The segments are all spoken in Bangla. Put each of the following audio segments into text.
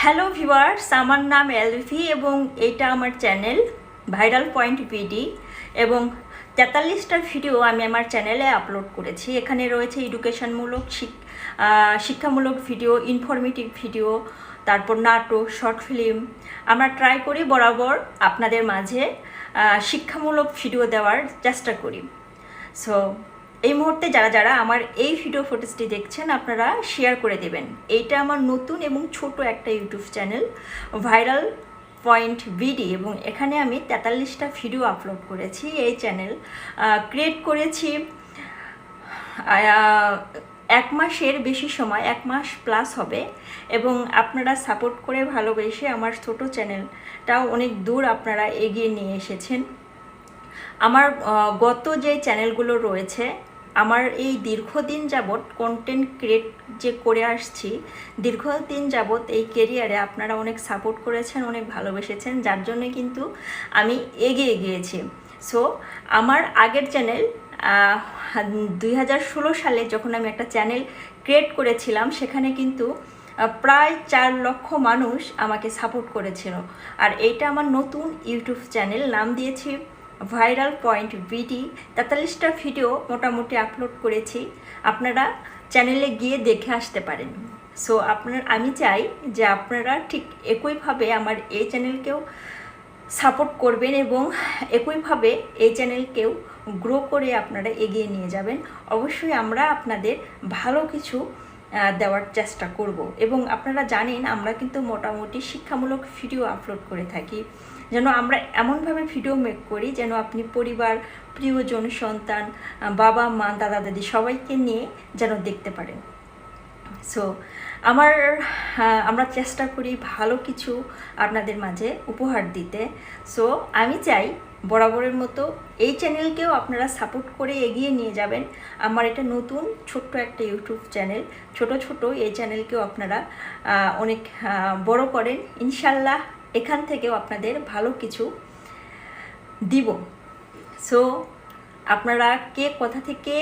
হ্যালো ভিউয়ার্স, আমার নাম এলভি এবং এটা আমার চ্যানেল ভাইরাল পয়েন্ট ভিডি এবং 43টা ভিডিও আমি আমার চ্যানেলে আপলোড করেছি। এখানে রয়েছে এডুকেশনমূলক শিক্ষামূলক ভিডিও, ইনফরমেটিভ ভিডিও, তারপর নাটক, শর্ট ফিল্ম। আমরা ট্রাই করি বরাবর আপনাদের মাঝে শিক্ষামূলক ভিডিও দেওয়ার চেষ্টা করি। সো এই মুহূর্তে যারা যারা আমার এই ভিডিও ফুটেজটি দেখছেন আপনারা শেয়ার করে দেবেন। এইটা আমার নতুন এবং ছোট একটা ইউটিউব চ্যানেল ভাইরাল পয়েন্ট ভিডি এবং এখানে আমি 43টা ভিডিও আপলোড করেছি। এই চ্যানেল ক্রিয়েট করেছি 1 মাসের বেশি সময়, 1 মাস প্লাস হবে এবং আপনারা সাপোর্ট করে ভালোবেসে আমার ছোট চ্যানেলটাও অনেক দূর আপনারা এগিয়ে নিয়ে এসেছেন। আমার গত যে চ্যানেলগুলো রয়েছে, আমার এই দীর্ঘদিন যাবৎ কন্টেন্ট ক্রিয়েট যে করে আসছি, দীর্ঘদিন যাবৎ এই ক্যারিয়ারে আপনারা অনেক সাপোর্ট করেছেন, অনেক ভালোবেসেছেন, যার জন্য কিন্তু আমি এগিয়ে গিয়েছি। সো আমার আগের চ্যানেল 2016 সালে যখন আমি একটা চ্যানেল ক্রিয়েট করেছিলাম, সেখানে কিন্তু প্রায় 4 লক্ষ মানুষ আমাকে সাপোর্ট করেছিল। আর এইটা আমার নতুন ইউটিউব চ্যানেল, নাম দিয়েছি ভাইরাল পয়েন্ট ভিডি। 43টা ভিডিও মোটামুটি আপলোড করেছি, আপনারা চ্যানেলে গিয়ে দেখে আসতে পারেন। সো আমি চাই যে আপনারা ঠিক একইভাবে আমার এই চ্যানেলকেও সাপোর্ট করবেন এবং একইভাবে এই চ্যানেলকেও গ্রো করে আপনারা এগিয়ে নিয়ে যাবেন। অবশ্যই আমরা আপনাদের ভালো কিছু দেওয়ার চেষ্টা করব এবং আপনারা জানেন আমরা কিন্তু মোটামুটি শিক্ষামূলক ভিডিও আপলোড করে থাকি, যেন আমরা এমনভাবে ভিডিও মেক করি যেন আপনি পরিবার, প্রিয়জন, সন্তান, বাবা মা, দাদা দাদি সবাইকে নিয়ে যেন দেখতে পারেন। সো আমরা চেষ্টা করি ভালো কিছু আপনাদের মাঝে উপহার দিতে। সো আমি চাই বরাবরের মতো এই চ্যানেলকেও আপনারা সাপোর্ট করে এগিয়ে নিয়ে যাবেন। আমার এটা নতুন ছোট্ট একটা ইউটিউব চ্যানেল, ছোট এই চ্যানেলকেও আপনারা অনেক বড় করেন। ইনশাল্লাহ এখান থেকেও আপনাদের ভালো কিছু দিব। সো আপনারা কে কোথা থেকে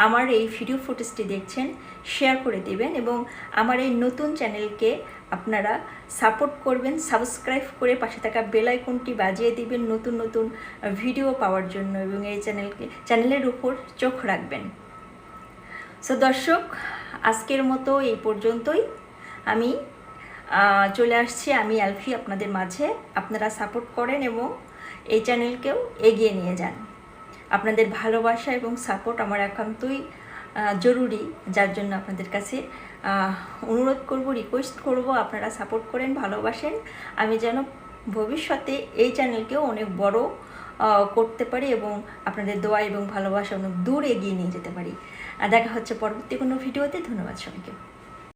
আমার এই ভিডিও ফুটেজটি দেখছেন শেয়ার করে দেবেন এবং আমার এই নতুন চ্যানেলকে আপনারা সাপোর্ট করবেন, সাবস্ক্রাইব করে পাশে থাকা বেল আইকনটি বাজিয়ে দিবেন নতুন নতুন ভিডিও পাওয়ার জন্য এবং এই চ্যানেলের উপর চোখ রাখবেন। সো দর্শক, আজকের মতো এই পর্যন্তই। আমি চলে আসছি, আমি এলভি আপনাদের মাঝে। আপনারা সাপোর্ট করেন এবং এই চ্যানেলকেও এগিয়ে নিয়ে যান। আপনাদের ভালোবাসা এবং সাপোর্ট আমার একান্তই জরুরি, যার জন্য আপনাদের কাছে অনুরোধ করব, রিকোয়েস্ট করব আপনারা সাপোর্ট করেন, ভালোবাসেন। আমি যেন ভবিষ্যতে এই চ্যানেলকেও অনেক বড় করতে পারি এবং আপনাদের দোয়া এবং ভালোবাসা অনেক দূর এগিয়ে নিয়ে যেতে পারি। দেখা হচ্ছে পরবর্তী কোনো ভিডিওতে। ধন্যবাদ সবাইকে।